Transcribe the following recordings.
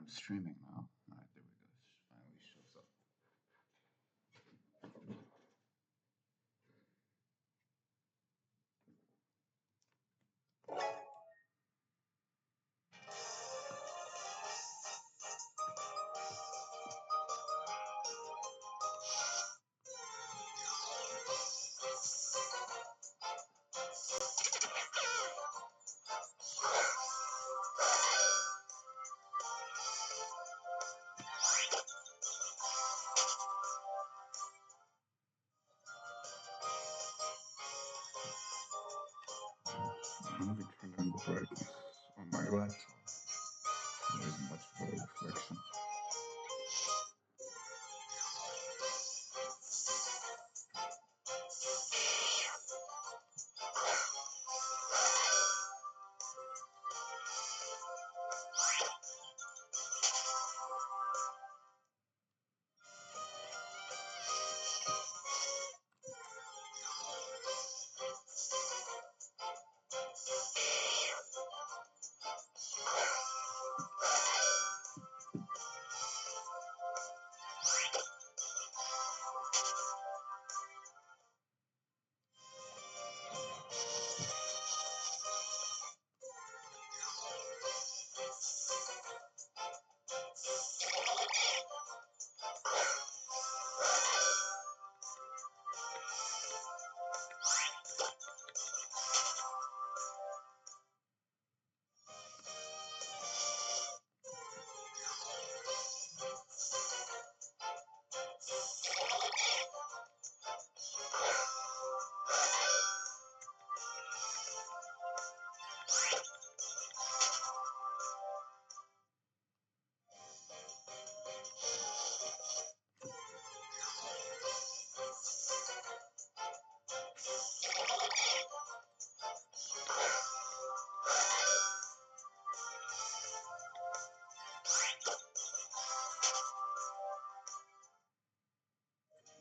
I'm streaming now. Alright, there we go. Finally shows up. I'm going to turn down the brightness on my laptop. There isn't much of a reflection.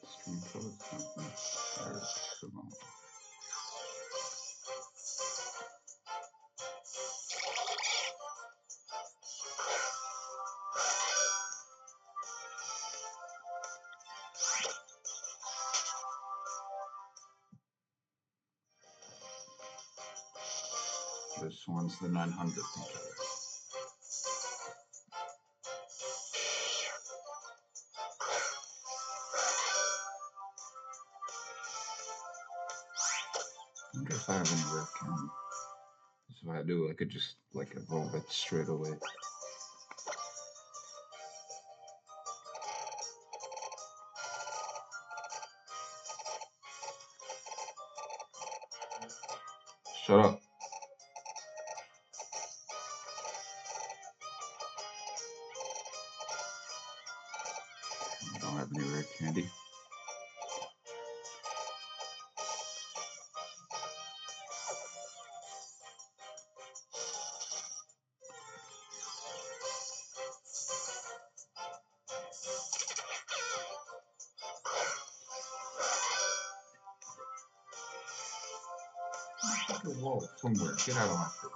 Stream closed. There's so long. This one's the 900th together. I wonder if I have any red candy. If I do, I could just like evolve it straight away. Shut up. I don't have any red candy. A wall somewhere. Get out of my face.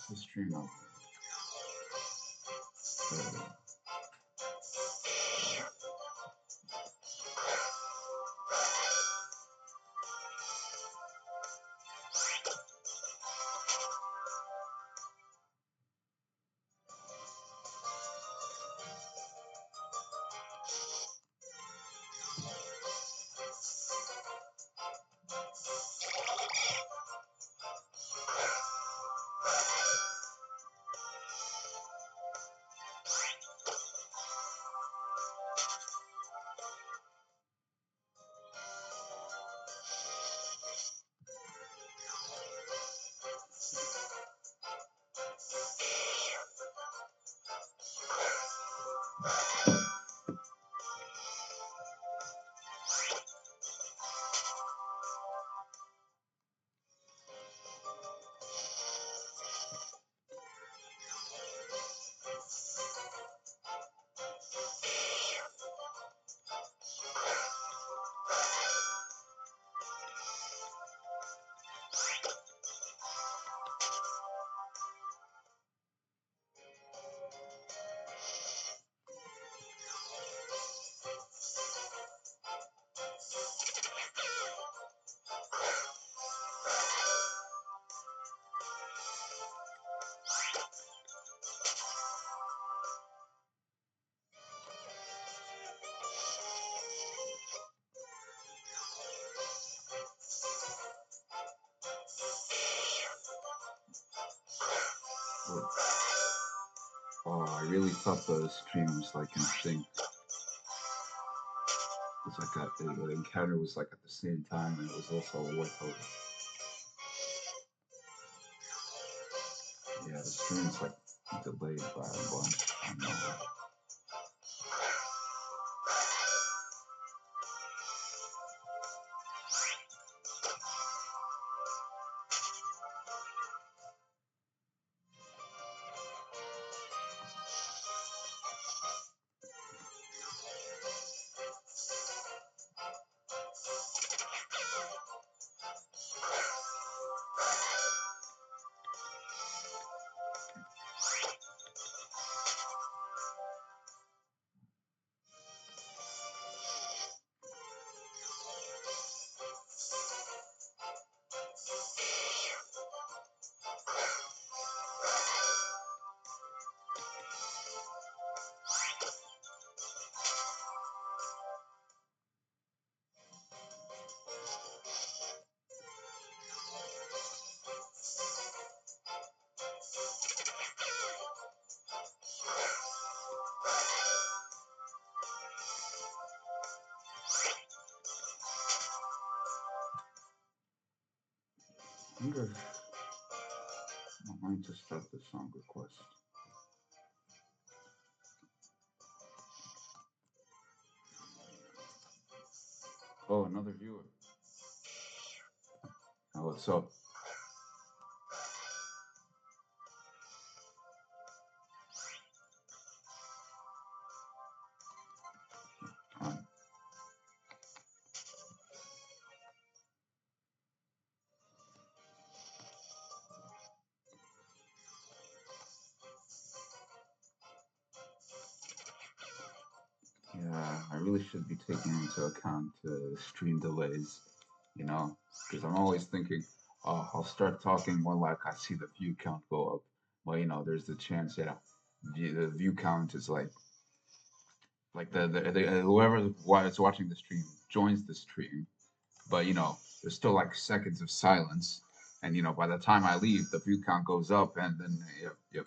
What's the stream up? What? Oh, I really thought the stream was like in sync. It's like the encounter was like at the same time, and it was also a war total. Yeah, the stream's like delayed by a bunch. I know. I wonder if I'm going to start the song request. Oh, another viewer. Oh, what's up? Um, yeah, I really should be taking into account stream delays, you know, because I'm always thinking, oh, I'll start talking more like I see the view count go up. Well, there's the chance, the view count is like the whoever is watching the stream joins the stream, but there's still like seconds of silence, and by the time I leave, the view count goes up, and then yep,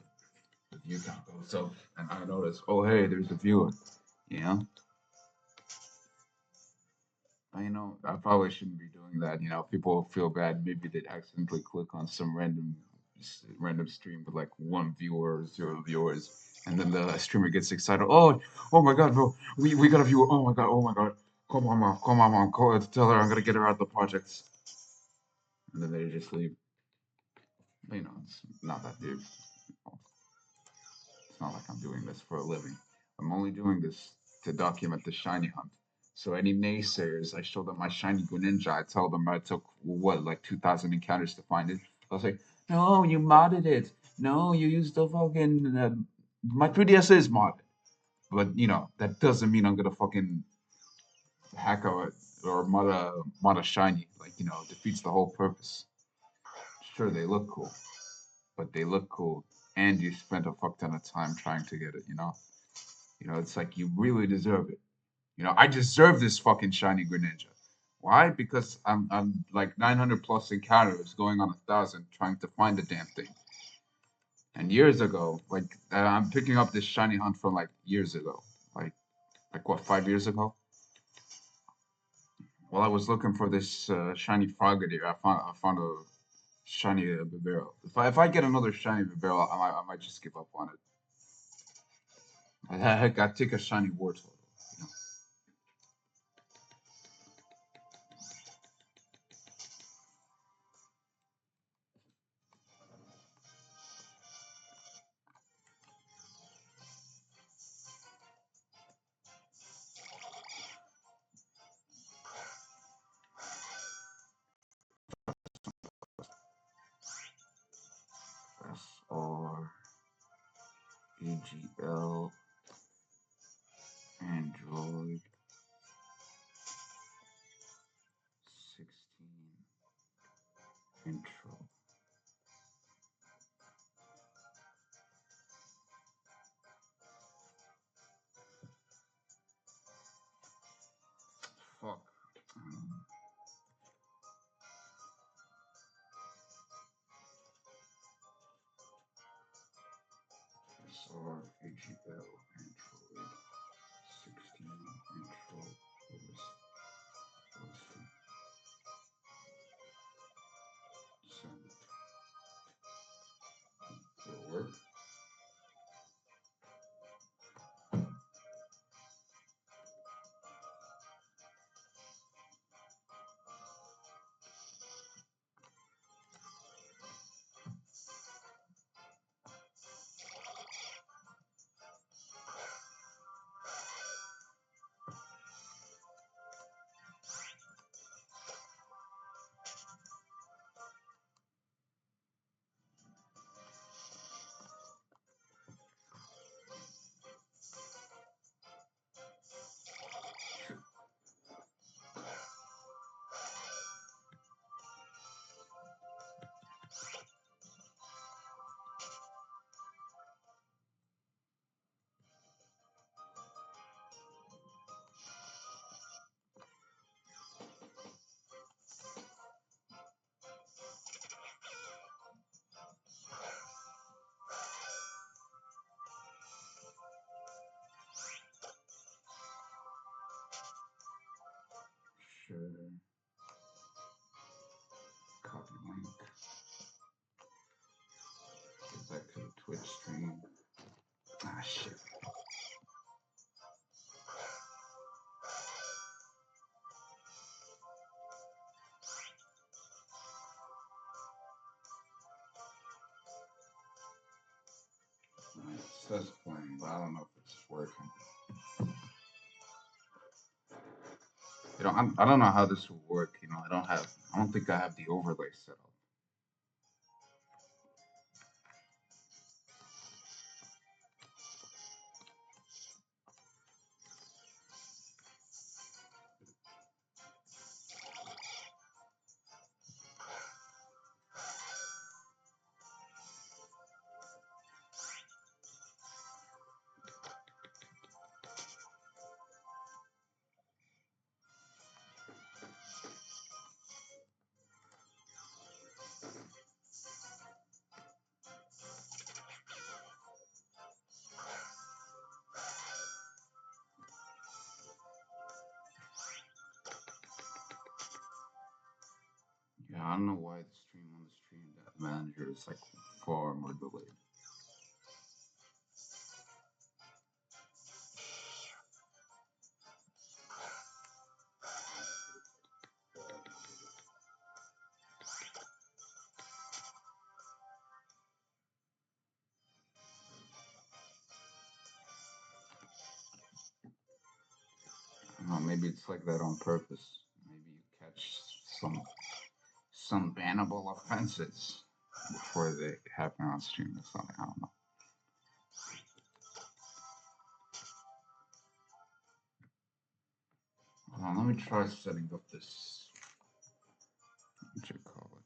the view count goes up, and I notice, oh hey, there's a viewer, you know. I probably shouldn't be doing that. People will feel bad. Maybe they'd accidentally click on some random stream with like one viewer or zero viewers, and then the streamer gets excited. Oh my God, bro, we got a viewer. Oh my God. Come on, mom. Call her to tell her I'm gonna get her out of the projects. And then they just leave. It's not that big. It's not like I'm doing this for a living. I'm only doing this to document the shiny hunt. So any naysayers, I show them my shiny greninja. I tell them I took what, like 2,000 encounters to find it. They'll say, "No, you modded it. No, you used the fucking my 3DS is modded." But that doesn't mean I'm gonna fucking hack a or mod a shiny. Like defeats the whole purpose. Sure, they look cool, but they look cool, and you spent a fuck ton of time trying to get it. It's like you really deserve it. I deserve this fucking shiny greninja. Why? Because I'm like 900 plus encounters, going on 1,000, trying to find the damn thing. And years ago, like I'm picking up this shiny hunt from like years ago, like what, 5 years ago. While I was looking for this shiny Frogadier, I found a shiny Vivero. If I get another shiny Vivero, I might just give up on it. I take a shiny Wartortle. You know? SRAGL Android 16 intro. Fuck. SR AGL Android 16 Android OS send. Will it work? Share. Copy link. Get back to the Twitch stream. Ah, shit. It says playing, but I don't know if it's working. I don't know how this will work. I don't think I have the overlay set up. Yeah, I don't know why the stream on the stream that manager is like far more delayed. Maybe it's like that on purpose. Maybe you catch some bannable offenses before they happen on stream or something. I don't know. Let me try setting up this. What you call it?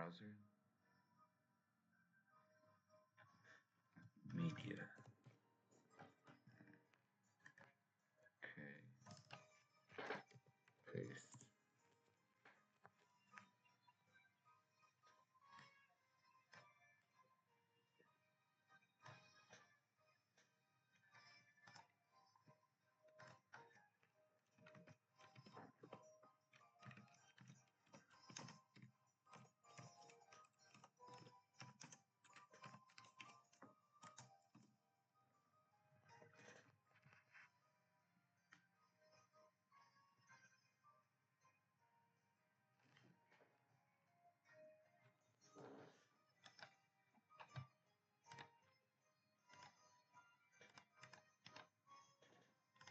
browser. Media. Okay. Paste.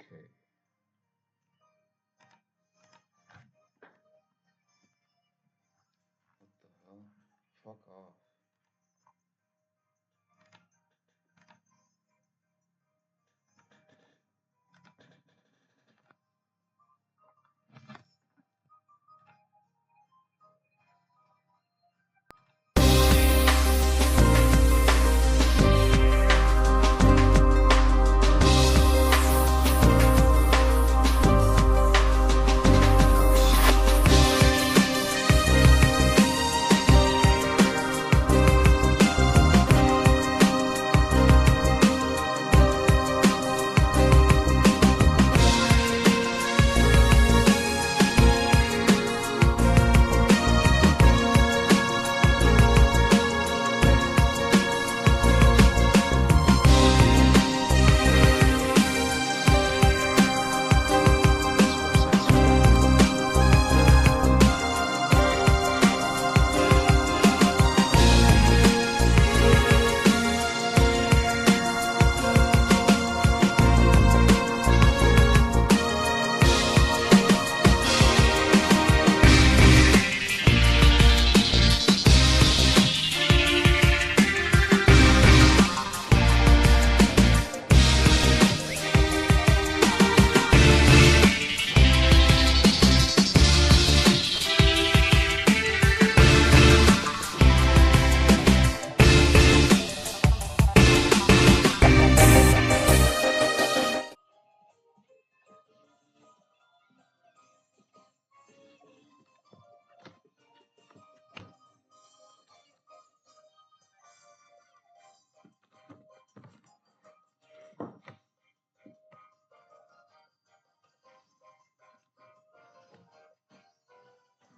Okay. What the hell? Fuck off.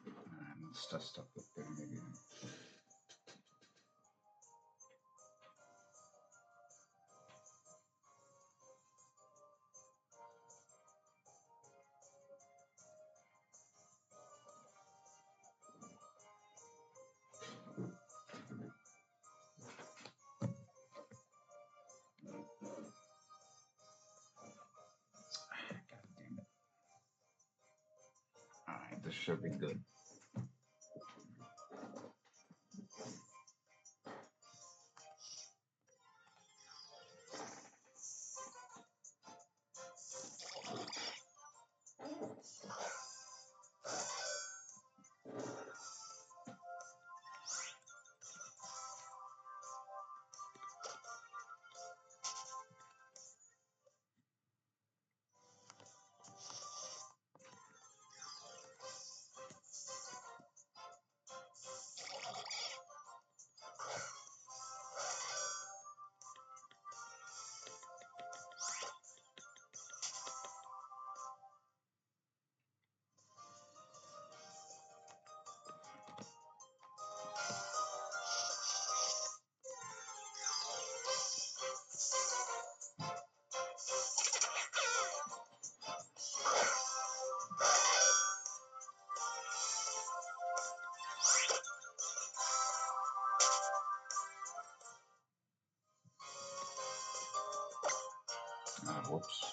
Alright, let's test up the thing again. God damn it. Alright, this should be good. Whoops.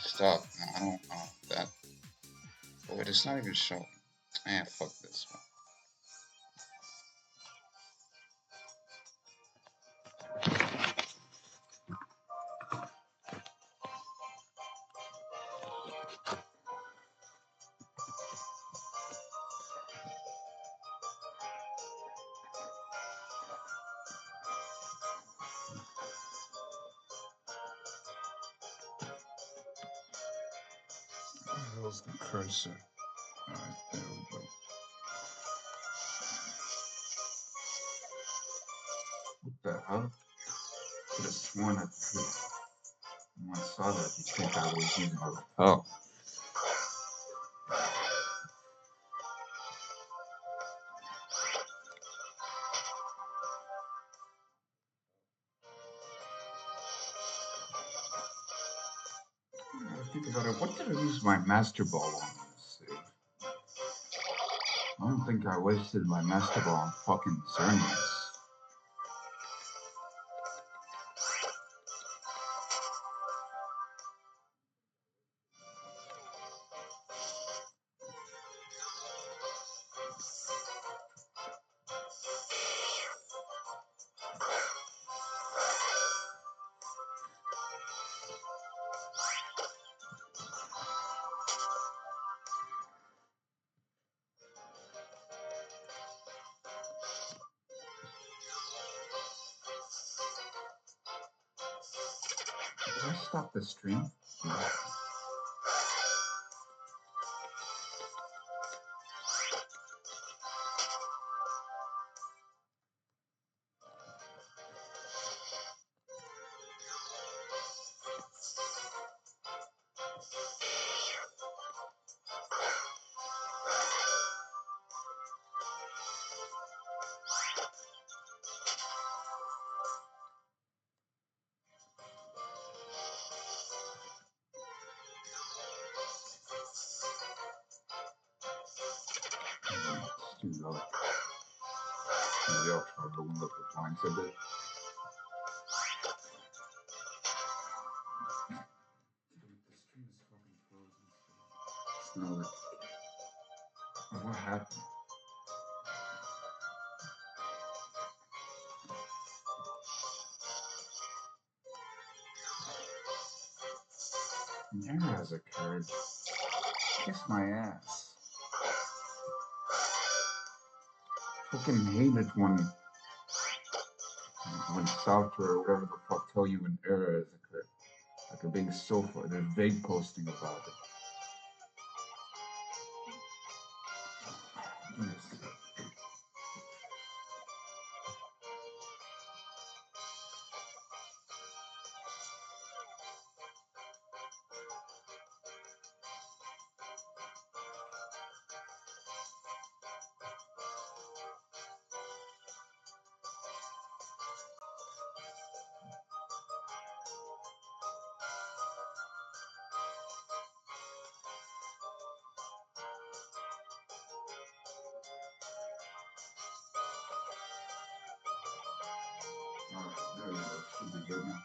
Stop. No, I don't want that. Oh, wait, it's not even showing. Fuck this one. Where's the cursor? Alright, there we go. What the hell? I could have sworn that when I saw that, you think I was using a repel. I think about it. What did I use my master ball on in this save? I don't think I wasted my master ball on fucking Xerneas. Did I stop the stream? No. It's too low. Maybe I'll try to open up the blinds a bit. The stream is fucking frozen. No, what happened? An error has occurred. Kiss my ass. Fucking hate it when software or whatever the fuck tell you an error has occurred. Like they're being so far, they're vague posting about it. Yes. There we go. Should be good now.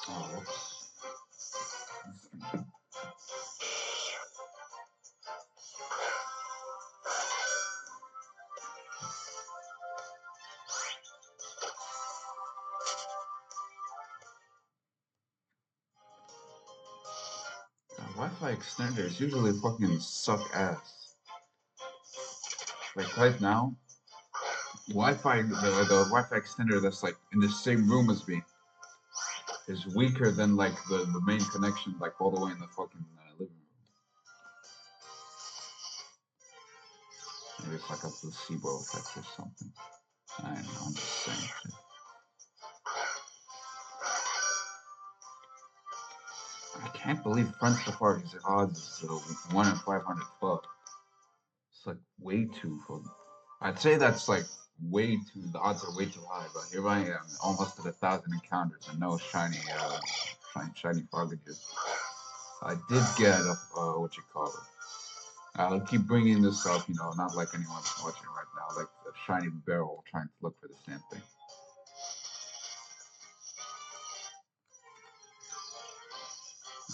Oh, whoops. Wi-Fi extenders usually fucking suck ass. Like right now, Wi-Fi the Wi-Fi extender that's like in the same room as me is weaker than like the main connection like all the way in the fucking living room. Maybe it's like a placebo effect or something. I don't know. I'm just saying shit. I can't believe Front Safari's odds is 1 in 512. It's like way too full. I'd say that's like way too. The odds are way too high. But here I am, almost at 1,000 encounters and no shiny Froggages. I did get a what you call it. I'll keep bringing this up, you know, not like anyone's watching right now, like a shiny barrel trying to look for the same thing.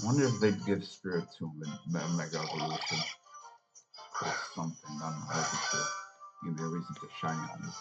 I wonder if they'd give Spirit to him in Mega Evolution or something. I don't know. That'd be cool. Give me a reason to shiny on it.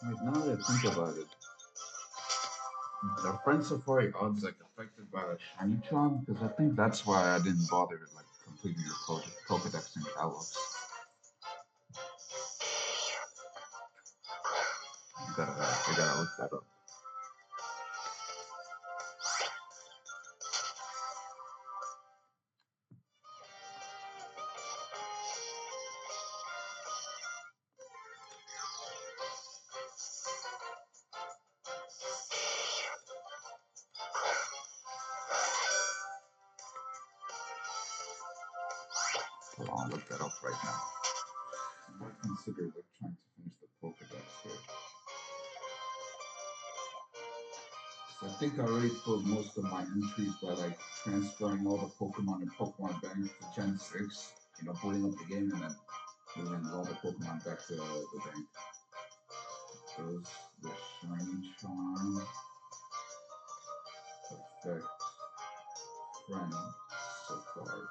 Wait, now that I think about it, are Friend Safari odds like affected by the shiny charm? Because I think that's why I didn't bother like completing the Pokedex and Kalos. I gotta look that up. Hold on, I'll look that up right now. I might consider like trying to finish the Pokedex here. So I think I already filled most of my entries by like transferring all the Pokemon in Pokemon Bank to Gen 6, you know, booting up the game and then moving all the Pokemon back to the bank. Those the Shiny Charm, Effect, Friend, Safari.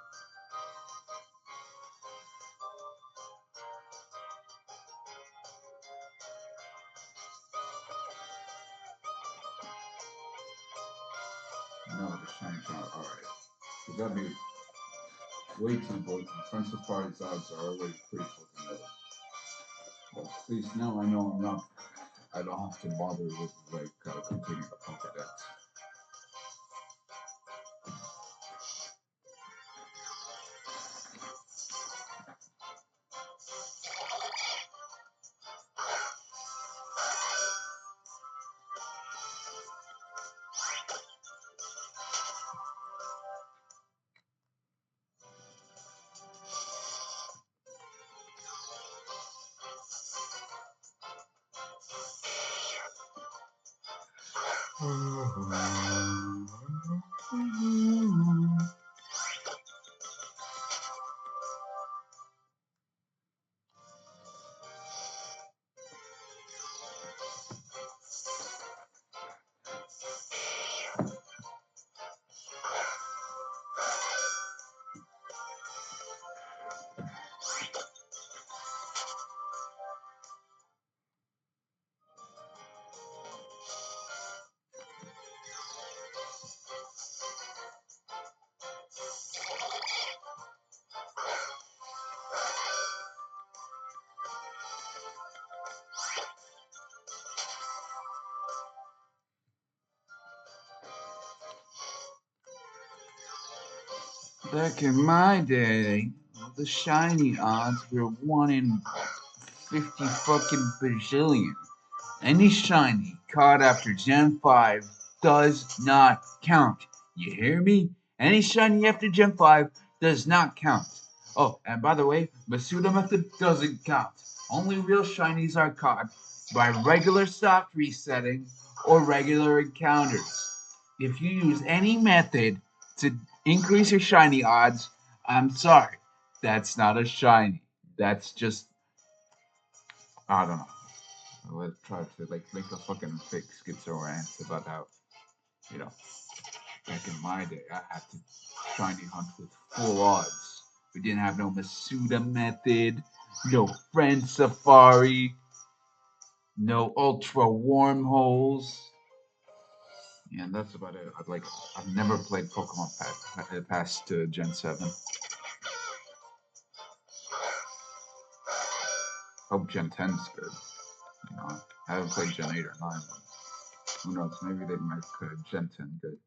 No, the Shiny Charm, alright. Because that'd be way too broken. Friend Safari's odds are already pretty fucking low. Well, at least now I know I don't have to bother with like completing the Pokedex. Back in my day, the shiny odds were 1 in 50 fucking bajillion. Any shiny caught after Gen 5 does not count. You hear me? Any shiny after Gen 5 does not count. Oh, and by the way, Masuda method doesn't count. Only real shinies are caught by regular soft resetting or regular encounters. If you use any method to increase your shiny odds, I'm sorry. That's not a shiny. That's just, I don't know. Let's try to like make a fucking fake schizo rant about how, you know, back in my day, I had to shiny hunt with full odds. We didn't have no Masuda method, no friend safari, no ultra wormholes. Yeah, and that's about it. I've never played Pokemon past Gen 7. Hope Gen 10's good. You know, I haven't played Gen 8 or 9. But who knows? Maybe they might Gen 10 good.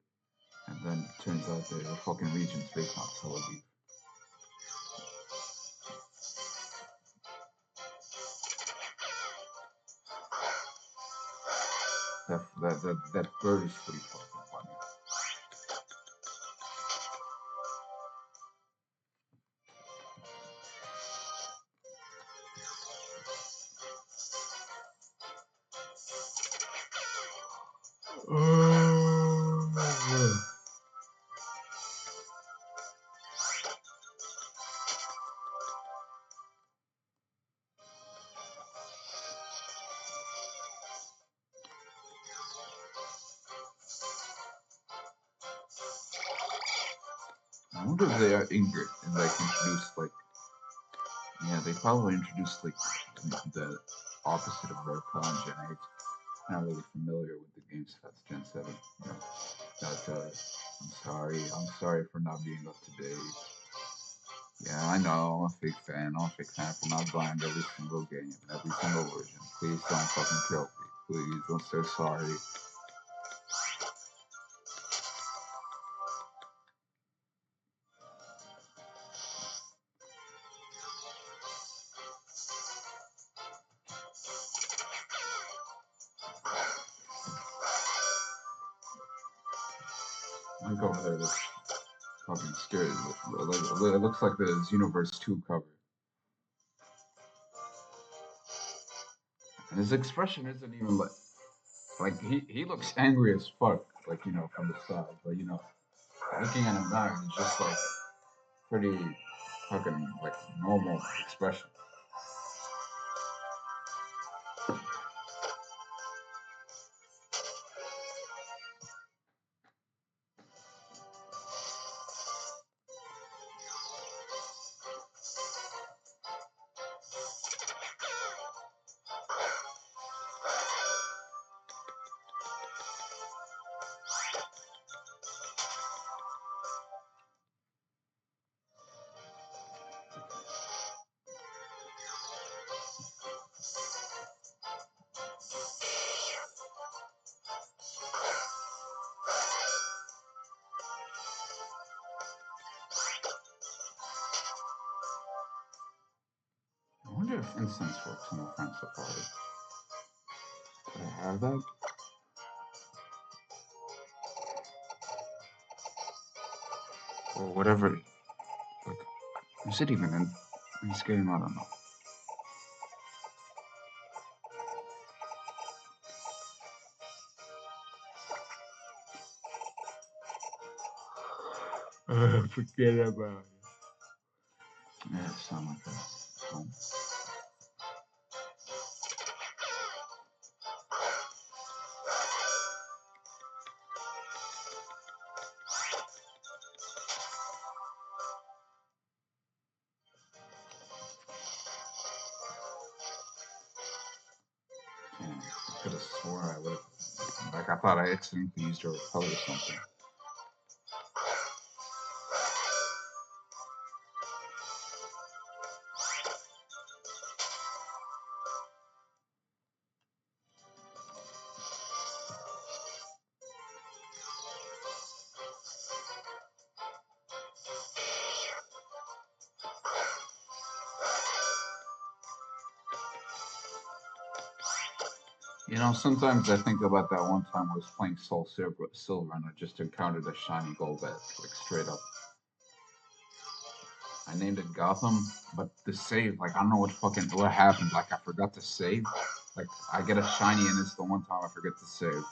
And then it turns out the fucking region's based on Tel Aviv. That bird is pretty fucking funny. I wonder if they are Ingrid and like introduced like, yeah, they probably introduced like the opposite of Reptile and Gen 8. Not really familiar with the games that's Gen 7. You know, that I'm sorry for not being up to date. Yeah, I know, I'm a fake fan. I'm a fake fan for not buying every single game, every single version. Please don't fucking kill me. please. I'm so sorry. I'm going over there. That's fucking scary. It looks like the Universe 2 cover. And his expression isn't even like he looks angry as fuck, like from the side. But looking at him now, he's just like pretty fucking like normal expression. I wonder if incense works on the Friend Safari. Could I have that? Or whatever. Like, is it even in this game? I don't know. Forget about it. Yeah, it sounds like that. Damn, I could have sworn I would have. Like, I thought I accidentally used a repel or something. Sometimes I think about that one time I was playing Soul Silver and I just encountered a shiny gold badge, like straight up. I named it Gotham, but the save, like I don't know what happened. Like I forgot to save. Like I get a shiny and it's the one time I forget to save.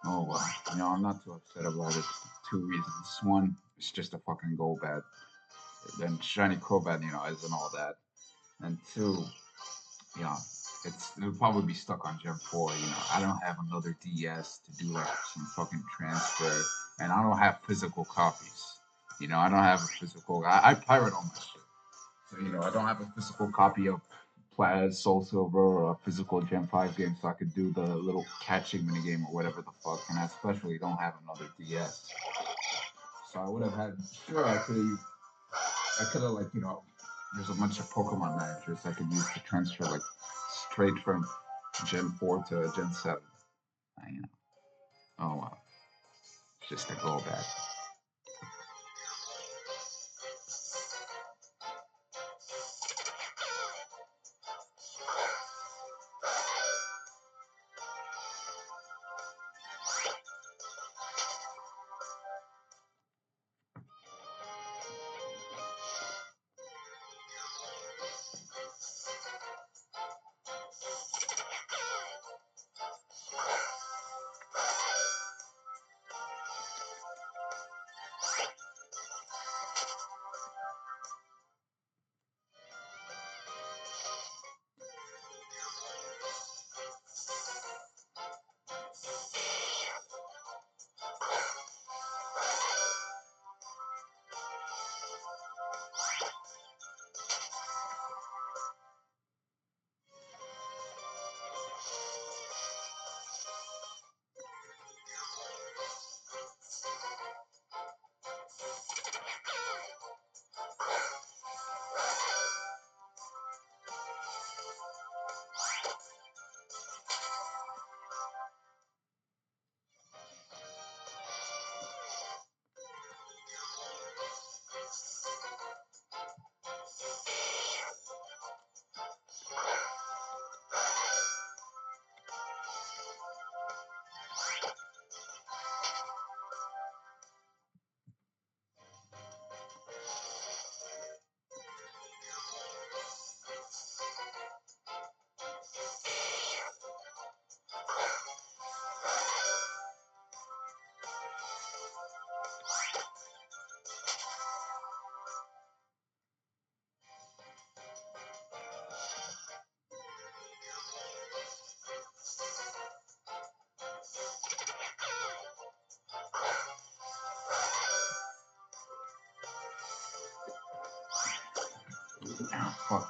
Oh well, I'm not too upset about it. Two reasons. One, it's just a fucking gold badge. Then shiny Crobat, isn't all that. And two, you know, it'll probably be stuck on Gen 4. I don't have another DS to do like some fucking transfer, and I don't have physical copies. I don't have a physical. I pirate all my shit, so I don't have a physical copy of Plaid, Soul Silver, or a physical Gen 5 game, so I could do the little catching minigame or whatever the fuck. And I especially don't have another DS, so I would have had. Sure, I could have there's a bunch of Pokemon managers I could use to transfer like straight from Gen 4 to Gen 7. I. Oh wow, it's just a go back. Ah, fuck.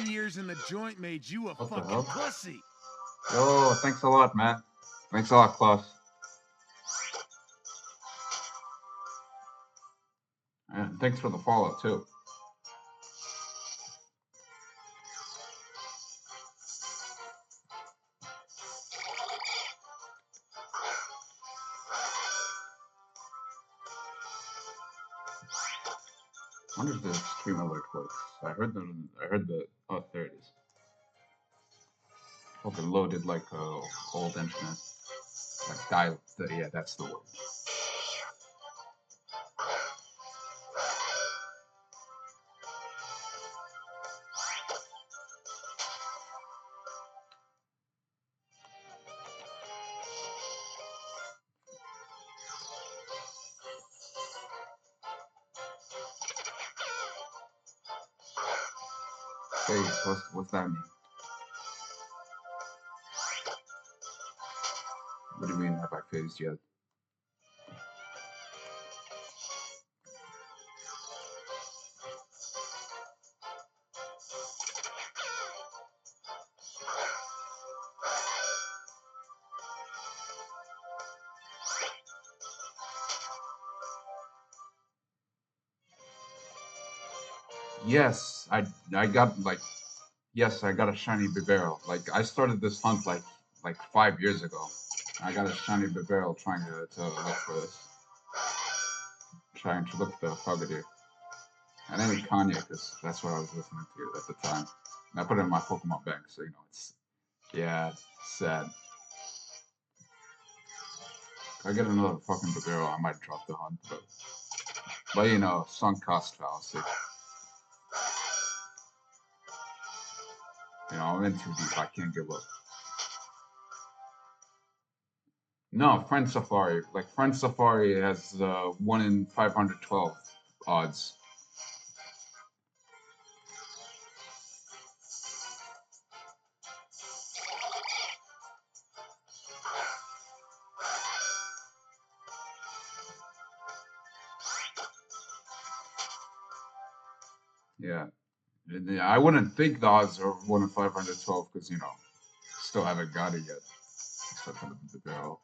Years in the joint made you a What the fucking hell? pussy. Yo, thanks a lot, man. Thanks a lot, Klaus. And thanks for the follow, too. I wonder if the stream alert works. I heard the, oh, there it is. Hope it loaded like old internet. Like dial, yeah, that's the word. Face, what's that mean? What do you mean, have I phased yet? Yes, I got like, yes, I got a shiny Bibarel. Like I started this hunt like 5 years ago. I got a shiny Bibarel trying to look for this, trying to look for the Frogadier. I named Kanye because that's what I was listening to at the time. And I put it in my Pokemon bank, so you know it's, yeah, sad. If I get another fucking Bibarel, I might drop the hunt, but you know, sunk cost fallacy. You know, I'm in too deep. I can't give up. No, Friend Safari. Like Friend Safari has 1 in 512 odds. Yeah. I wouldn't think the odds are 1 in 512 because, you know, still haven't got it yet. Except for the barrel.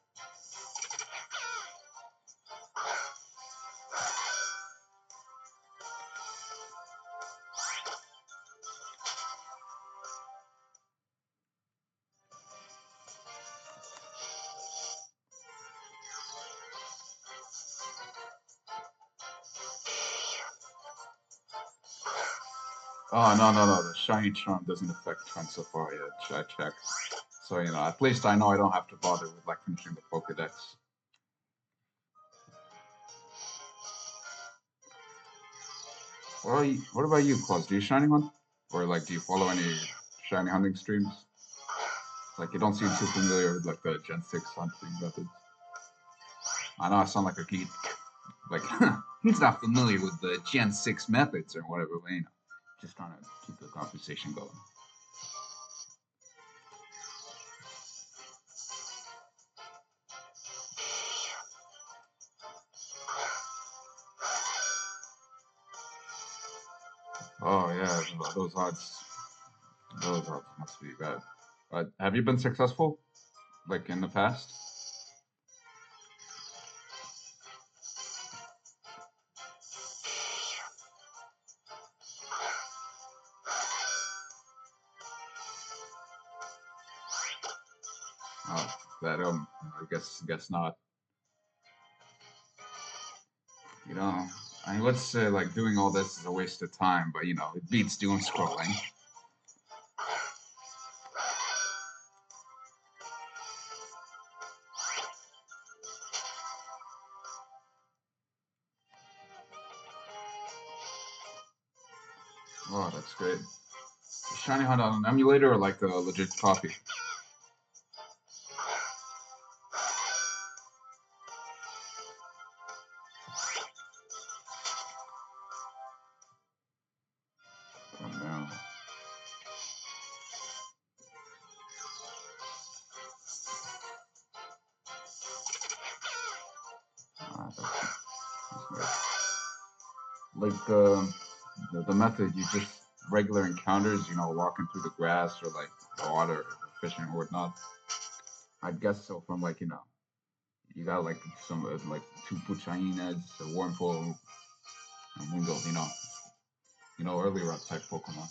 Oh, no. The shiny charm doesn't affect Friend Safari yet. I checked. So, you know, at least I know I don't have to bother with, like, finishing the Pokedex. What about you, Claus? Do you shiny hunt? Or, like, do you follow any shiny hunting streams? Like, you don't seem too familiar with, like, the Gen 6 hunting methods. I know I sound like a geek. Like, he's not familiar with the Gen 6 methods or whatever, but, you know, just trying to keep the conversation going. Oh, yeah, those odds. Those odds must be bad. Have you been successful, like, in the past? Oh, that, I guess not. You know, I mean, let's say, like, doing all this is a waste of time, but, you know, it beats doom scrolling. Oh, that's great. Shiny Hunt on an emulator or like a legit copy? Oh no. That's nice. Like the method, you just regular encounters, walking through the grass or like water or fishing or whatnot. I guess so. From like you got like some like two puchainas, a wormhole, and Wingull, early rock type Pokemon.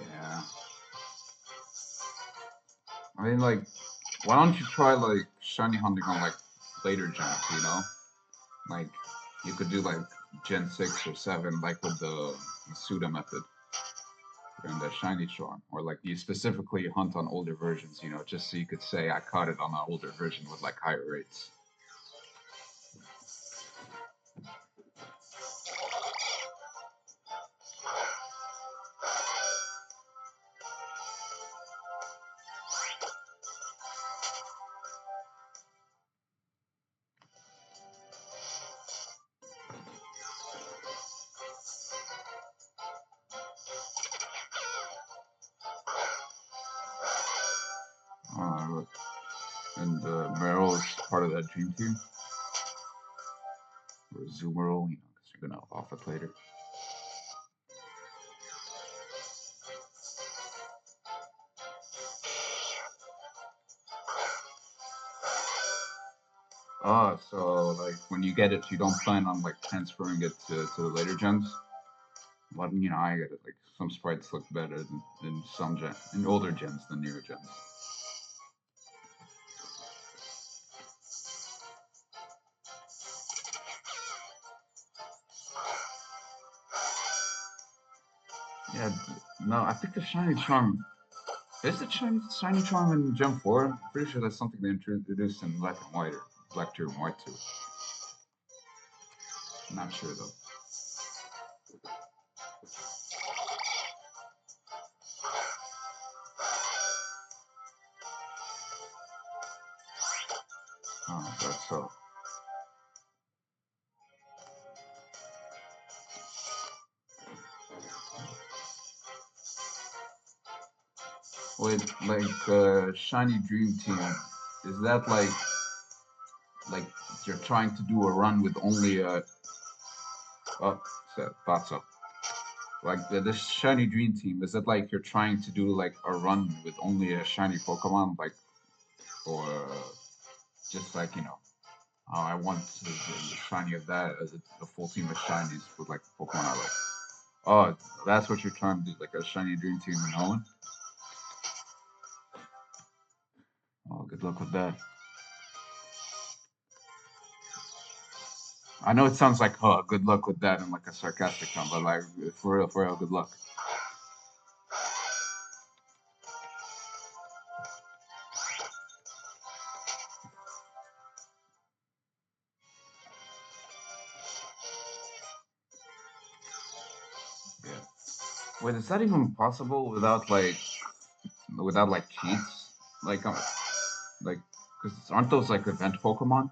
Yeah. I mean, like, why don't you try like shiny hunting on like later gens? Like you could do like Gen 6 or 7, like with the Suda method and the shiny charm, or like you specifically hunt on older versions, just so you could say I caught it on an older version with like higher rates. Uh, and Meryl is part of that dream team, or Zoomerl, because you're gonna off it later. So like when you get it, you don't plan on like transferring it to the later gens. But I get it. Like some sprites look better in in older gens than newer gens. Yeah, no, I think the shiny charm is the shiny charm in Gen 4. I'm pretty sure that's something they introduced in Black and White or Black 2 and White 2. I'm not sure though. Oh, that's so. Wait, like Shiny Dream Team, is that like you're trying to do a run with only a oh, thought so. Like the Shiny Dream Team, is it like you're trying to do like a run with only a shiny Pokemon, like or just like oh, I want the shiny of that as a full team of shinies with like Pokemon I like. Oh, that's what you're trying to do, like a shiny Dream Team in Hoenn. Oh, good luck with that. I know it sounds like, oh, good luck with that in like a sarcastic tone, but like for real, good luck. Yeah. Wait, is that even possible without like cheats? Like, like, because aren't those like event Pokemon?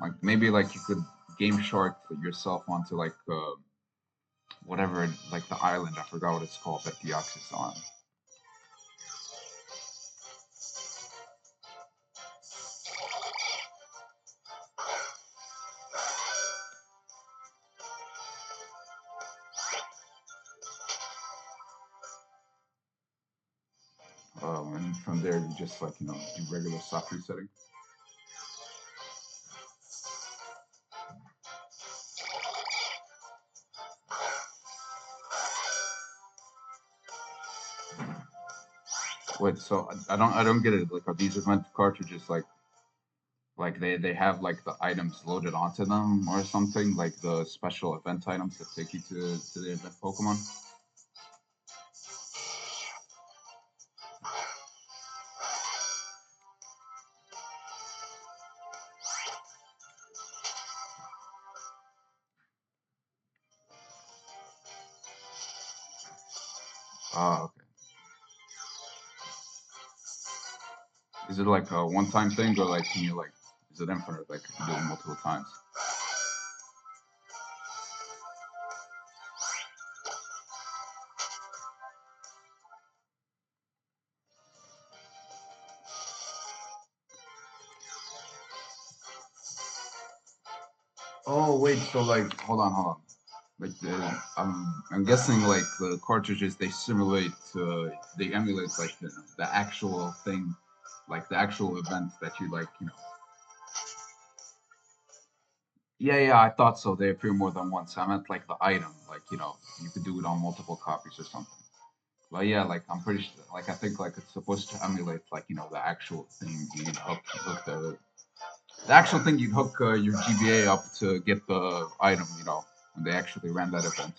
Like maybe like you could Game Shark yourself onto like whatever, like the island. I forgot what it's called that Deoxys is on. And from there you just like do regular soft resetting. Wait, so I don't get it. Like, are these event cartridges like they have like the items loaded onto them or something, like the special event items that take you to the event Pokemon? Ah, okay. Is it like a one-time thing, or like can you like is it infinite? Like can you do it multiple times? Oh wait, so like hold on. Like I'm guessing like the cartridges they simulate they emulate like the actual thing, like the actual event that you like, you know. Yeah, I thought so. They appear more than once. I meant like the item, like you know, you could do it on multiple copies or something. But yeah, like I'm pretty sure, like I think like it's supposed to emulate like you know the actual thing you hook the actual thing you'd hook your GBA up to get the item, you know, when they actually ran that event.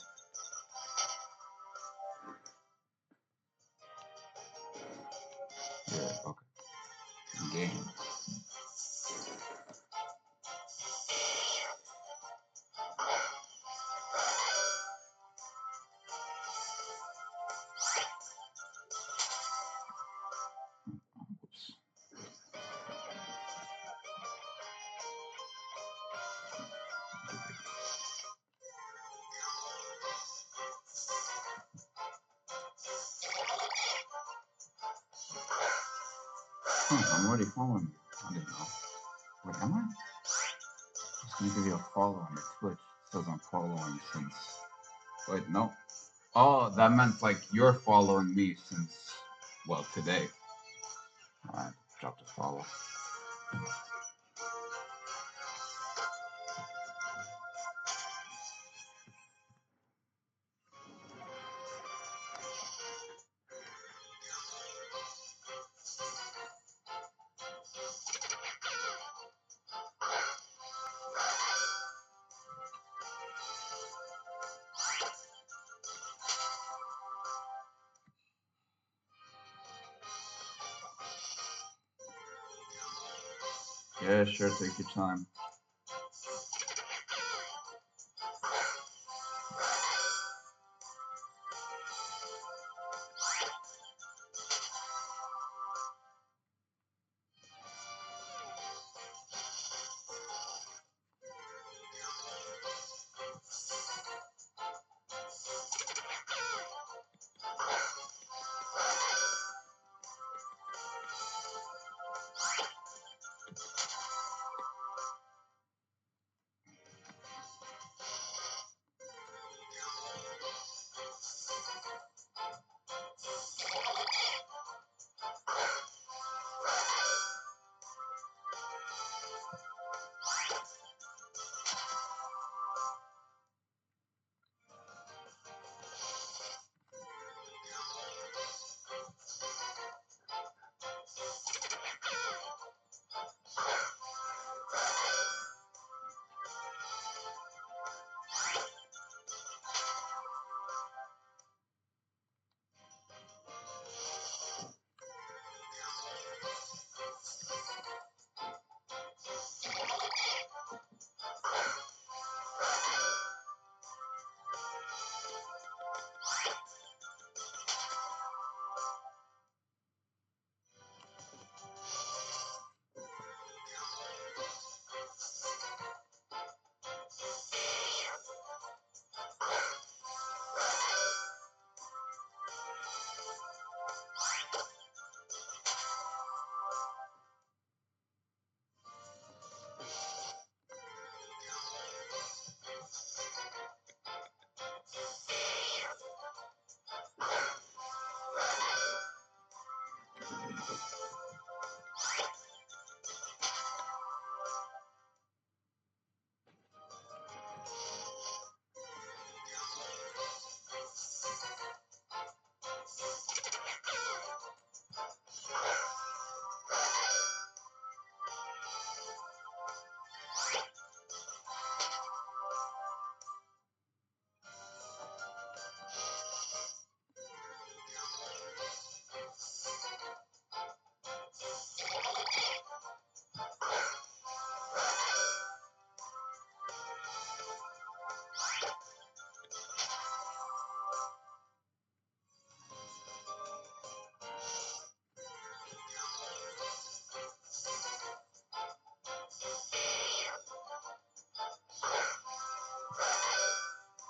Yeah, okay. Game. Oops. I'm already following you. I didn't know. Wait, am I? Just gonna give you a follow on your Twitch. It says I'm following since. Wait, no. Oh, that meant like you're following me since, well, today. Alright, dropped a follow. Yeah, sure, take your time.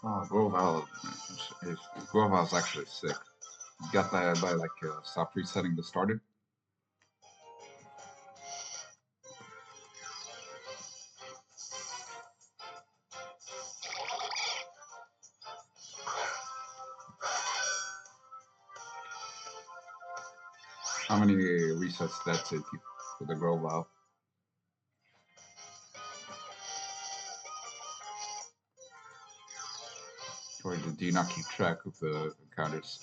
Oh, Groval's actually sick. You got that by like stop resetting the starter. How many resets did that take you for the Groval? Or do you not keep track of the counters?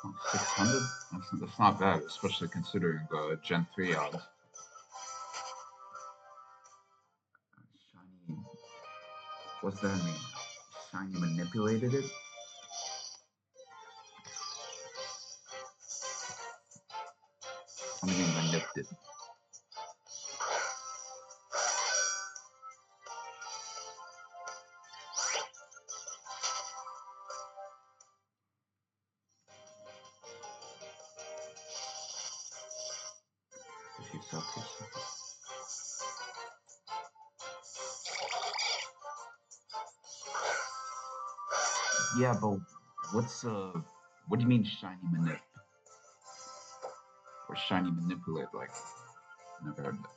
Oh, 600? That's not bad, especially considering the Gen 3 odds. Shiny. What's that mean? Shiny manipulated it? What do you mean manipulated it? If you suck, you suck. Yeah, but what do you mean shiny manip? Or shiny manipulate? Like, never heard that.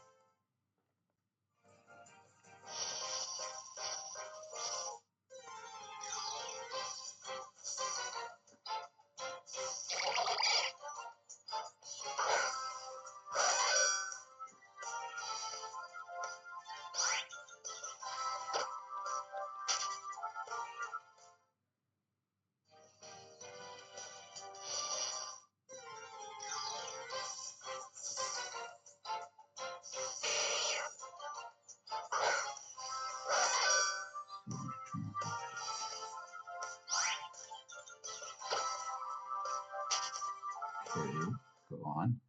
Okay, go on.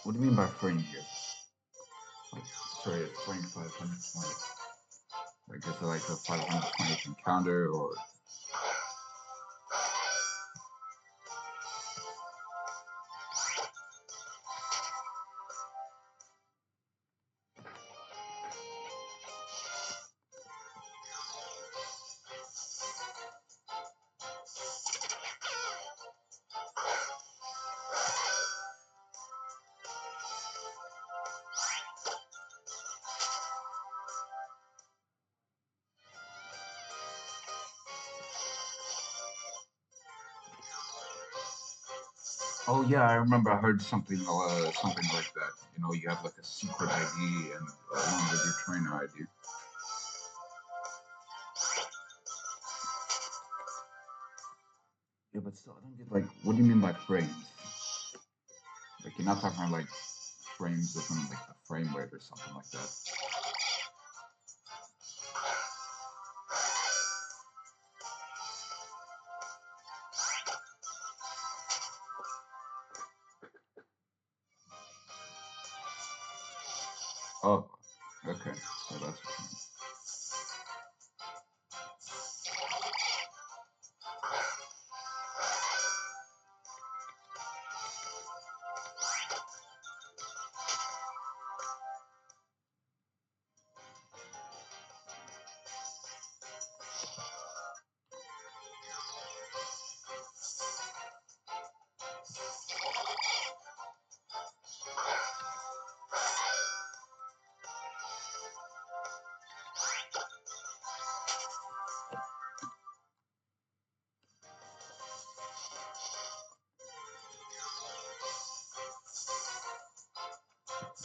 What do you mean by frame here? Like, sorry, frame 520. Like, is it like a 520 encounter or? Oh yeah, I remember I heard something like that. You know, you have like a secret ID and along with your trainer ID. Yeah, but still, I don't get like, what do you mean by frames? you're not talking like frames within like the frame rate or something like that. Oh, okay. So that's what you mean.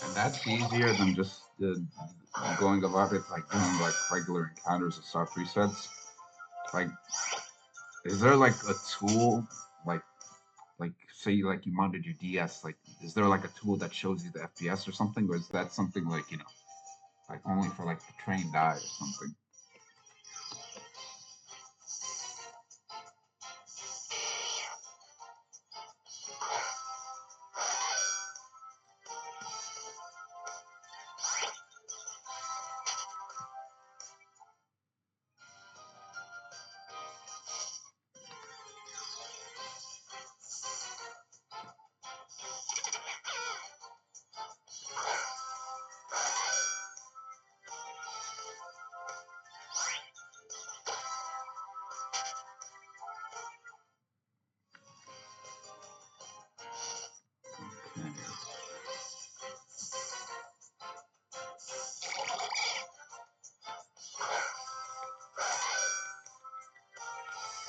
And that's easier than just going about it like doing like regular encounters of soft resets. Like, is there like a tool like say like you mounted your DS? Like, is there like a tool that shows you the FPS or something, or is that something like like only for like the trained eye or something? Okay.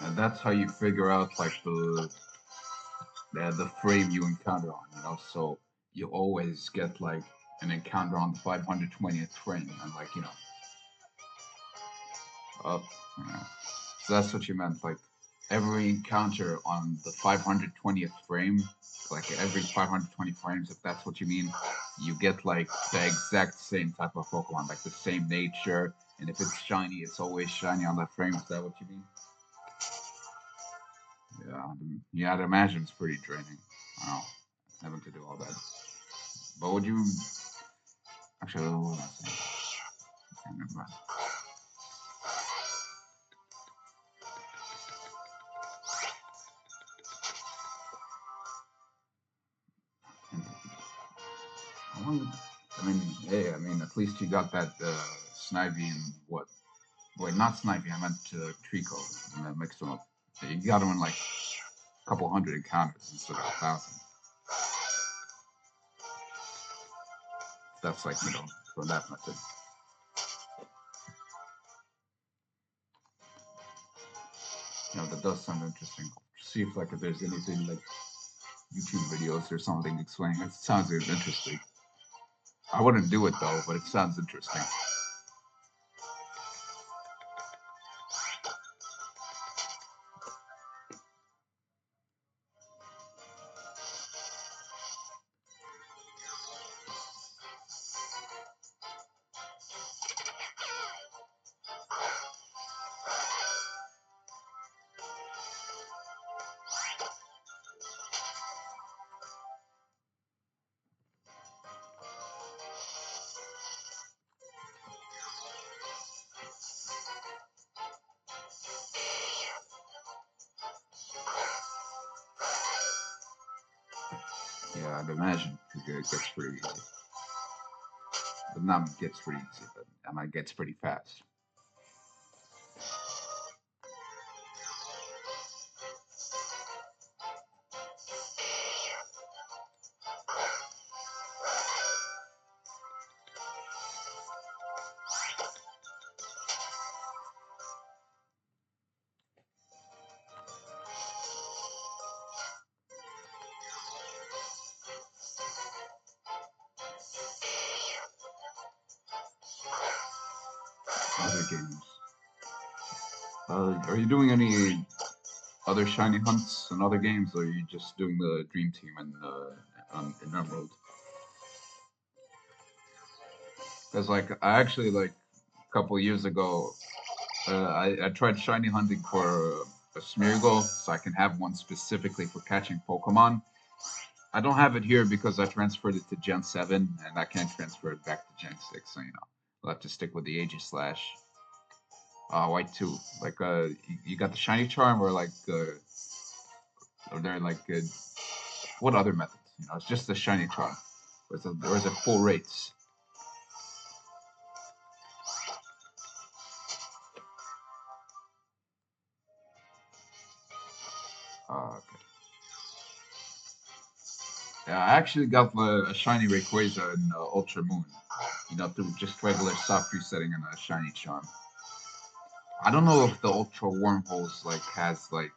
And that's how you figure out like the frame you encounter on, So you always get like an encounter on the 520th frame, and like up. Yeah. So that's what you meant, like every encounter on the 520th frame, like every 520 frames, if that's what you mean, you get like the exact same type of Pokemon, like the same nature, and if it's shiny, it's always shiny on that frame. Is that what you mean? Yeah, I'd imagine it's pretty draining. Wow, having to do all that. But would you actually? What was I saying? I can't remember. I wanted- I mean, hey, at least you got that Snivy and what? Wait, not Snivy. I meant Trico, and that mixed them up. You got them in like a couple hundred encounters instead of 1,000. That's like for that method. That does sound interesting. See if there's anything like YouTube videos or something explaining. It sounds interesting. I wouldn't do it though, but it sounds interesting. Yeah, I'd imagine it gets pretty easy. But not gets pretty easy, but it gets pretty fast. Other games. Are you doing any other shiny hunts and other games, or are you just doing the Dream Team and in Emerald. Because like I actually like a couple years ago, I tried shiny hunting for a Smeargle, so I can have one specifically for catching Pokemon. I don't have it here because I transferred it to Gen 7, and I can't transfer it back to Gen 6, so I'll have to stick with the Aegislash. White 2. Like, you got the Shiny Charm, or like, are there like, what other methods? It's just the Shiny Charm. Or is it full rates? Okay. Yeah, I actually got a shiny Rayquaza in Ultra Moon. Through just regular soft resetting and a shiny charm. I don't know if the Ultra Wormholes like has like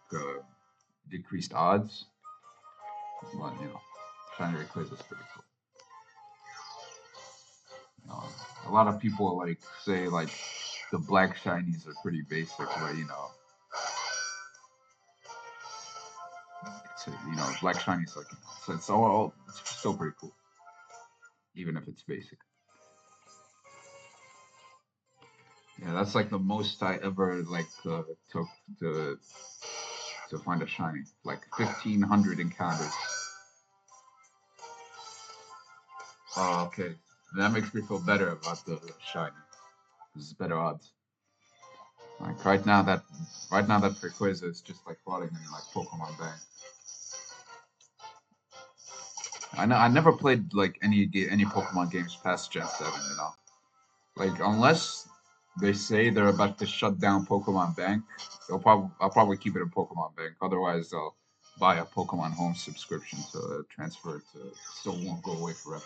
decreased odds, but shiny Rayquaza is pretty cool. A lot of people like say like the black shinies are pretty basic, but black shinies like so it's still pretty cool, even if it's basic. Yeah, that's like the most I ever like took to find a shiny, like 1,500 encounters. Oh, okay, that makes me feel better about the shiny. This is better odds. Like right now that Rayquaza is just like rotting in like Pokemon Bank. I never played like any Pokemon games past Gen 7. Like unless they say they're about to shut down Pokemon Bank, I'll probably keep it in Pokemon Bank. Otherwise, I'll buy a Pokemon Home subscription to transfer it to, so it won't go away forever.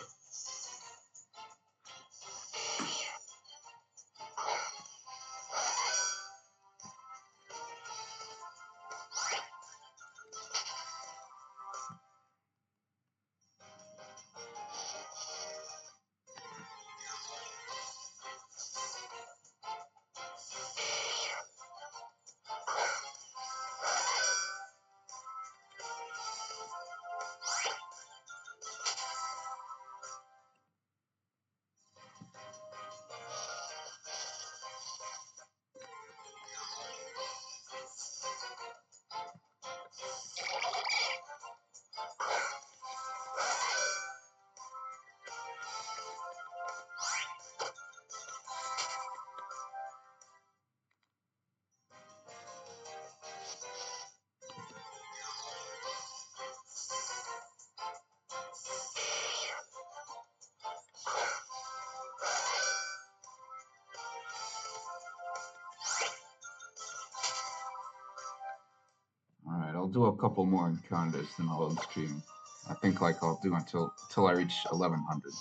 All right, I'll do a couple more encounters, then I'll end stream. I think like I'll do until I reach 1,100.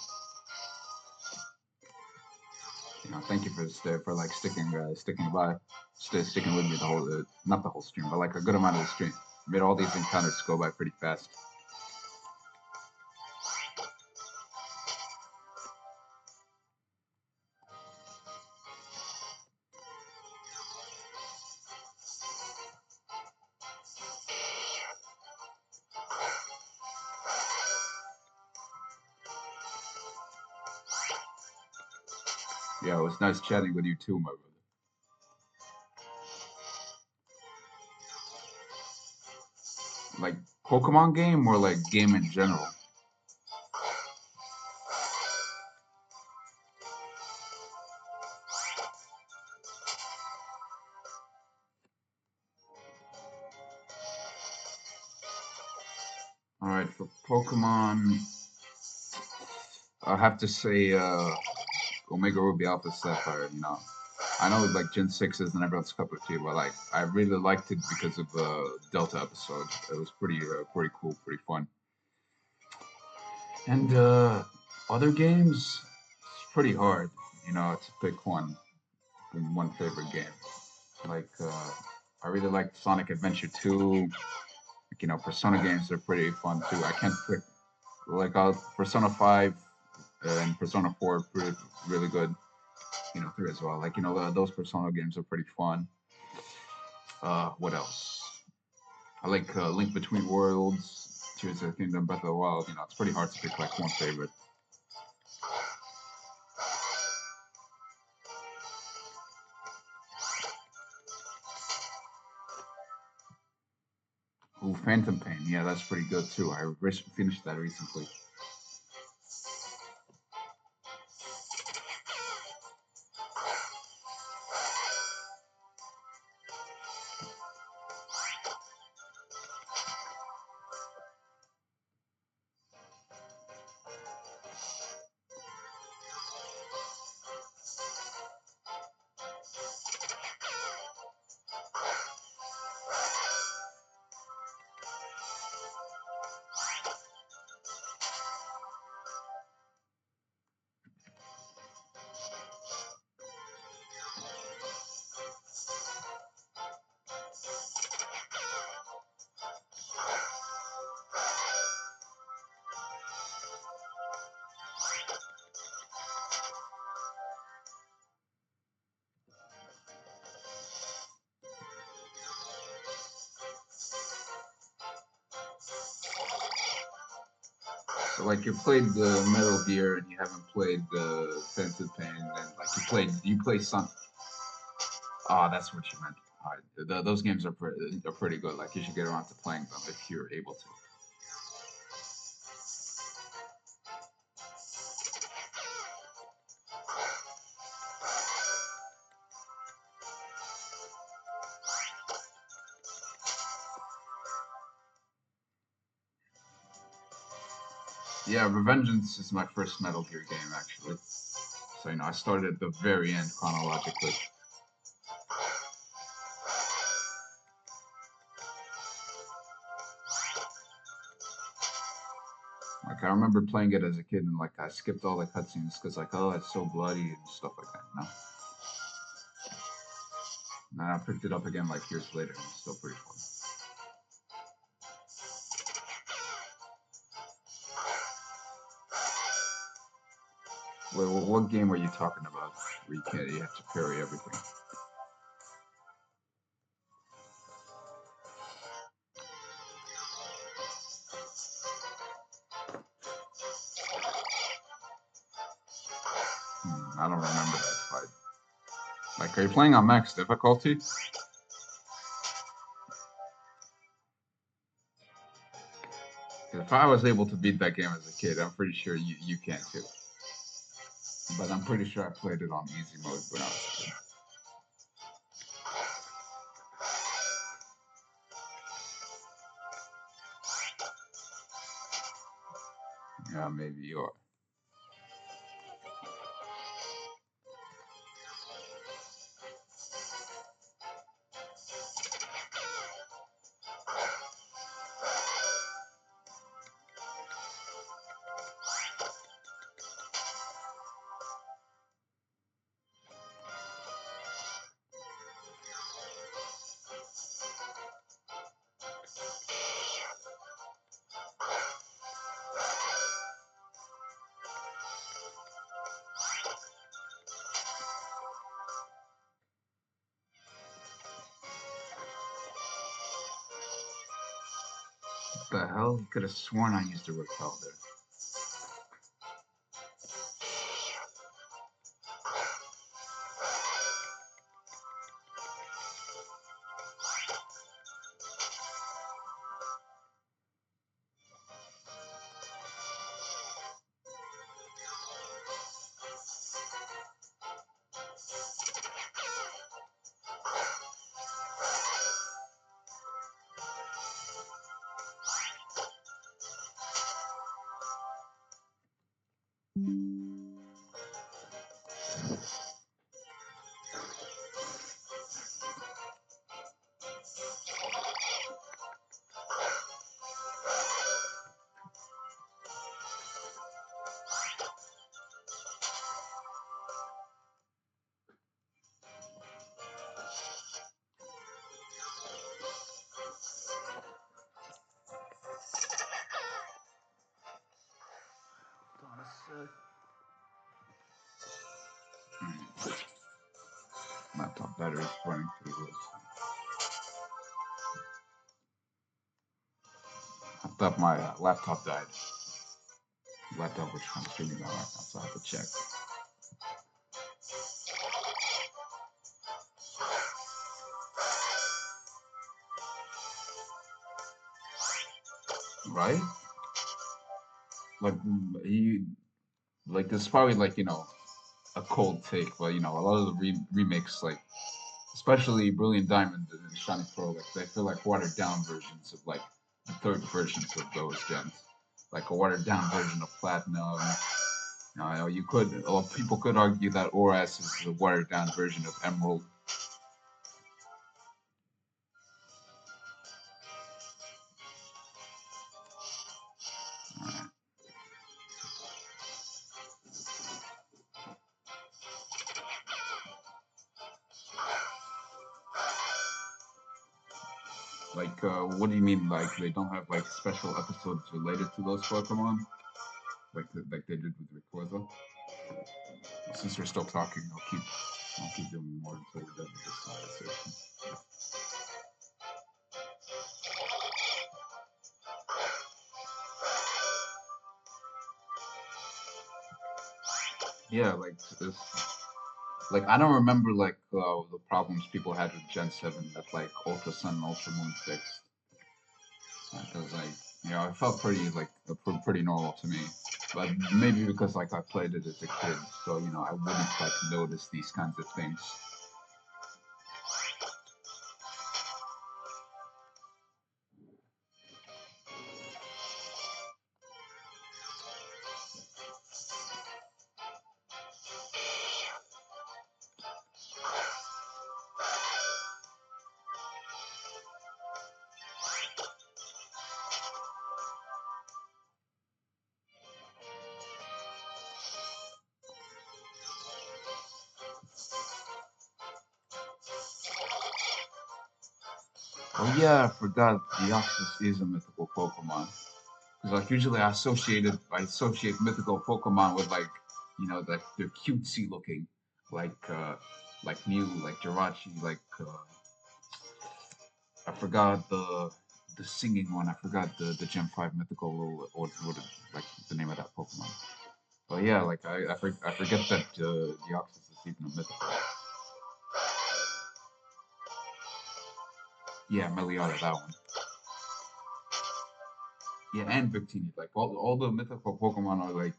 Thank you for like sticking by, sticking with me the whole not the whole stream, but like a good amount of the stream. Made all these encounters go by pretty fast. Yeah, it was nice chatting with you too, my brother. Like Pokemon game or like game in general? All right, for Pokemon, I have to say Omega Ruby Alpha Sapphire. I know like Gen 6 isn't everyone's cup of tea, but like I really liked it because of the Delta episode. It was pretty cool, pretty fun. And other games, it's pretty hard, to pick one favorite game. Like I really liked Sonic Adventure 2. Like, Persona games are pretty fun too. I can't pick like Persona 5 and Persona 4 pretty really good. 3 as well. Like those Persona games are pretty fun. What else? I like Link Between Worlds, Tears of the Kingdom, Breath of the Wild. You know, it's pretty hard to pick like one favorite. Ooh, Phantom Pain. Yeah, that's pretty good too. I finished that recently. So like you played the Metal Gear and you haven't played the Phantom Pain, and like you play some. Ah, that's what you meant. Those games are pretty good. Like you should get around to playing them if you're able to. Yeah, Revengeance is my first Metal Gear game actually. So you know, I started at the very end chronologically. Like I remember playing it as a kid and like I skipped all the cutscenes because like oh it's so bloody and stuff like that. You know? And then I picked it up again like years later and it's still pretty fun. Wait, what game are you talking about? Where you have to parry everything? I don't remember that fight. Like, are you playing on max difficulty? If I was able to beat that game as a kid, I'm pretty sure you can too. But I'm pretty sure I played it on easy mode when I was a kid. Yeah, maybe you are. What the hell? You could have sworn I used a repel there. Laptop battery is running through this. What up, my laptop died. Laptop which I'm streaming that right now, so I have to check. Right? Like he, like this is probably like a cold take, but a lot of the remakes, like especially Brilliant Diamond and Shining Pearl, like they feel like watered down versions of like the third versions of those gens, like a watered down version of Platinum. You could, or people could argue that ORS is the watered down version of Emerald. Like, what do you mean? Like, they don't have like special episodes related to those Pokemon, like they did with Rayquaza? Since we're still talking, I'll keep doing more until we're done with this conversation. Yeah, like I don't remember like the problems people had with Gen 7 that like Ultra Sun and Ultra Moon fixed. Because like it felt pretty like pretty normal to me. But maybe because like I played it as a kid, so I wouldn't like notice these kinds of things. Oh yeah, I forgot Deoxys is a mythical Pokemon. Because like usually I associate mythical Pokemon with like like they're cutesy looking, like Mew, like Jirachi, like I forgot the singing one. I forgot the Gen 5 mythical or what like the name of that Pokemon. But yeah, like I forget that Deoxys is even a mythical. Yeah, Meliota, that one. Yeah, and Victini. Like all the mythical Pokemon are like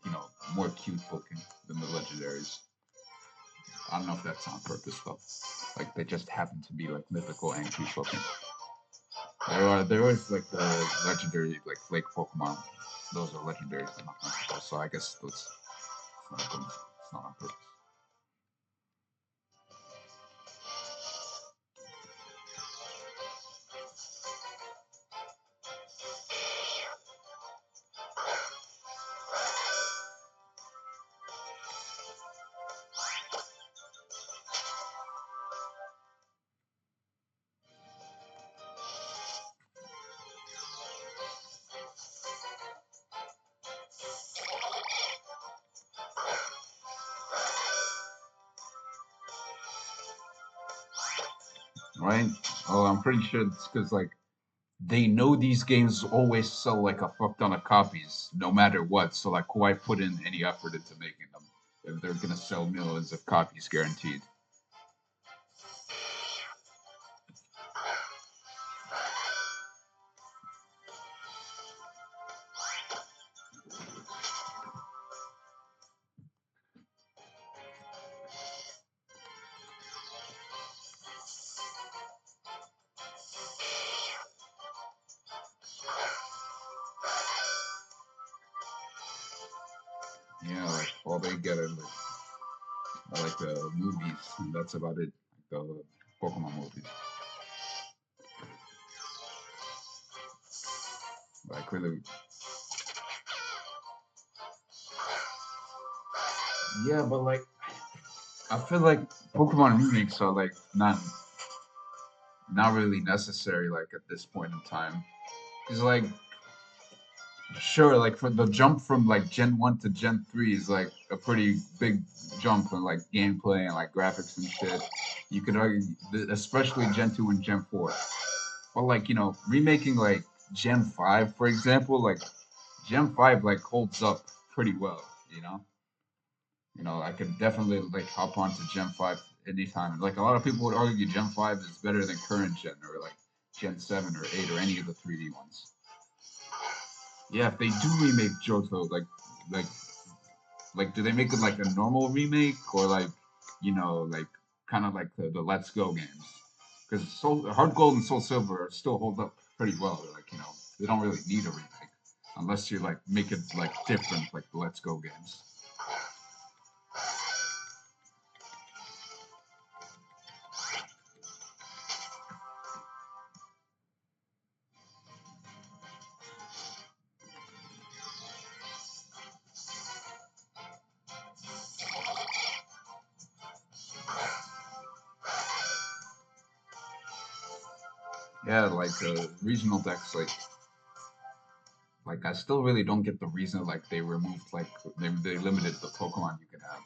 more cute looking than the legendaries. I don't know if that's on purpose though. Like they just happen to be like mythical and cute looking. There is like the legendary like lake Pokemon. Those are legendaries, they're not mythical. So I guess it's not on purpose. Right? Oh, I'm pretty sure it's because like they know these games always sell like a fuck ton of copies, no matter what. So like, why put in any effort into making them if they're gonna sell millions of copies guaranteed? Yeah, like all they get are like the movies, and that's about it. Like the Pokemon movies. Like really, yeah, but like I feel like Pokemon remakes are like not really necessary like at this point in time. Because like sure, like for the jump from like Gen 1 to Gen 3 is like a pretty big jump in like gameplay and like graphics and shit. You could argue, especially Gen 2 and Gen 4. But like, remaking like Gen 5, for example, like Gen 5 like holds up pretty well, you know? You know, I could definitely like hop onto Gen 5 anytime. Like a lot of people would argue Gen 5 is better than current gen or like Gen 7 or 8 or any of the 3D ones. Yeah, if they do remake Johto, like like do they make it like a normal remake or like like kind of like the Let's Go games? Because Soul Hard Gold and Soul Silver still hold up pretty well. Like they don't really need a remake unless you like make it like different like the Let's Go games. Yeah, like regional decks, like I still really don't get the reason like they removed like they limited the Pokemon you can have.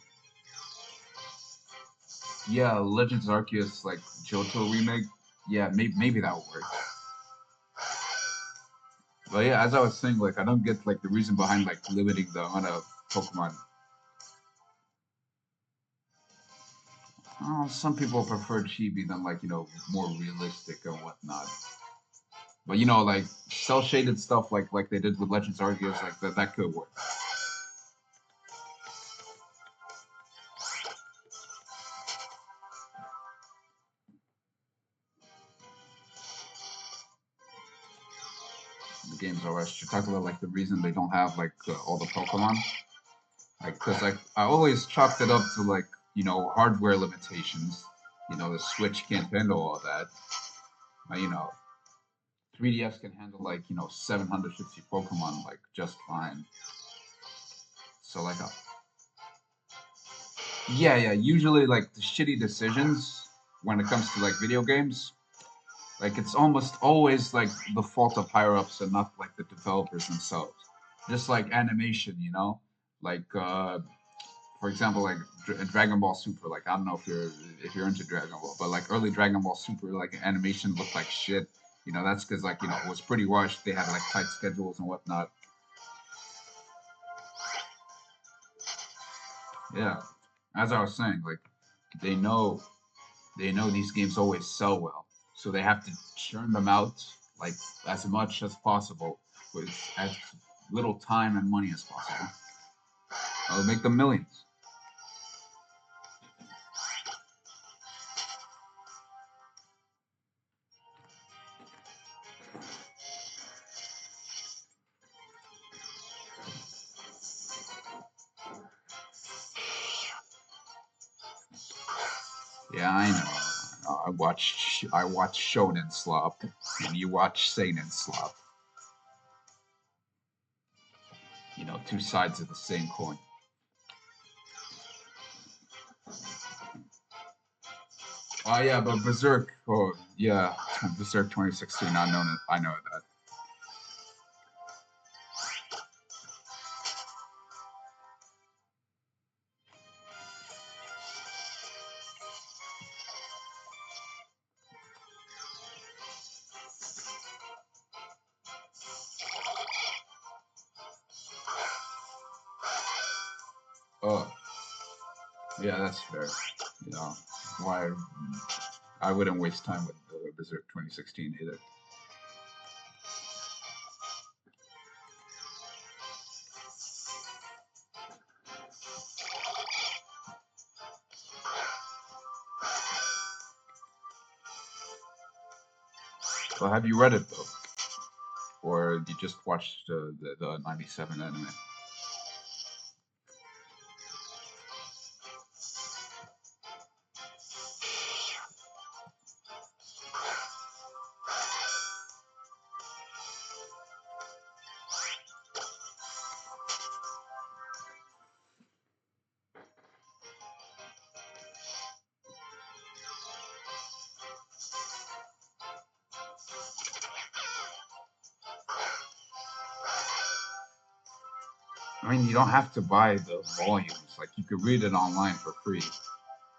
Yeah, Legends Arceus like Johto remake. Yeah, maybe that would work. But yeah, as I was saying, like I don't get like the reason behind like limiting the amount of Pokemon. Some people prefer Chibi than like more realistic and whatnot. But like cell shaded stuff like they did with Legends Arceus, like that could work. The games are should talk about like the reason they don't have like all the Pokemon. Like, cause like I always chalked it up to like hardware limitations. The Switch can't handle all that. 3DS can handle like 750 Pokemon like just fine. So like yeah, usually like the shitty decisions when it comes to like video games, like it's almost always like the fault of higher ups and not like the developers themselves. Just like animation, like for example, like Dragon Ball Super. Like I don't know if you're into Dragon Ball, but like early Dragon Ball Super, like animation looked like shit. That's because like it was pretty rushed. They had like tight schedules and whatnot. Yeah, as I was saying, like they know they know these games always sell well, so they have to churn them out like as much as possible with as little time and money as possible. I'll make them millions. Yeah, I know. I watch Shonen Slop, and you watch Seinen Slop. Two sides of the same coin. Oh yeah, but Berserk. Oh yeah, Berserk 2016. I know that. Oh yeah, that's fair. You know why I wouldn't waste time with Berserk 2016 either. Well, have you read it though, or you just watched the '97 anime? I mean, you don't have to buy the volumes. Like you could read it online for free,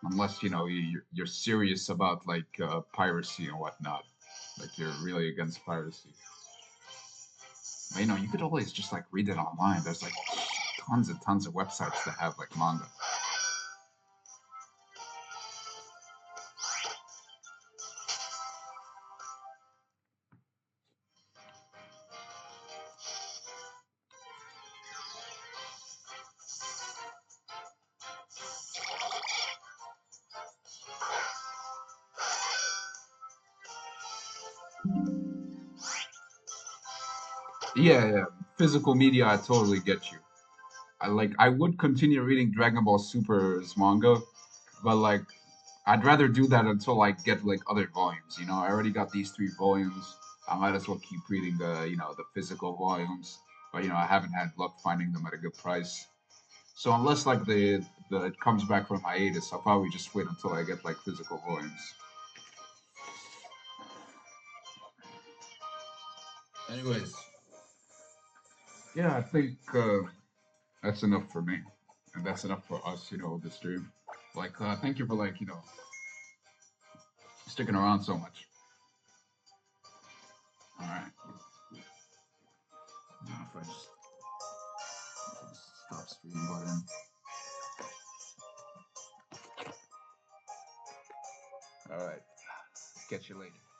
unless you're serious about like piracy and whatnot. Like you're really against piracy. But, you could always just like read it online. There's like tons and tons of websites that have like manga. Yeah, yeah. Physical media, I totally get you. I would continue reading Dragon Ball Super's manga, but like I'd rather do that until I get like other volumes. I already got these 3 volumes. I might as well keep reading the physical volumes. But I haven't had luck finding them at a good price. So unless like the it comes back from hiatus, I'll probably just wait until I get like physical volumes. Anyways, yeah, I think that's enough for me, and that's enough for us. The stream. Like, thank you for like sticking around so much. All right. Now if I just stop stream button. All right. Catch you later.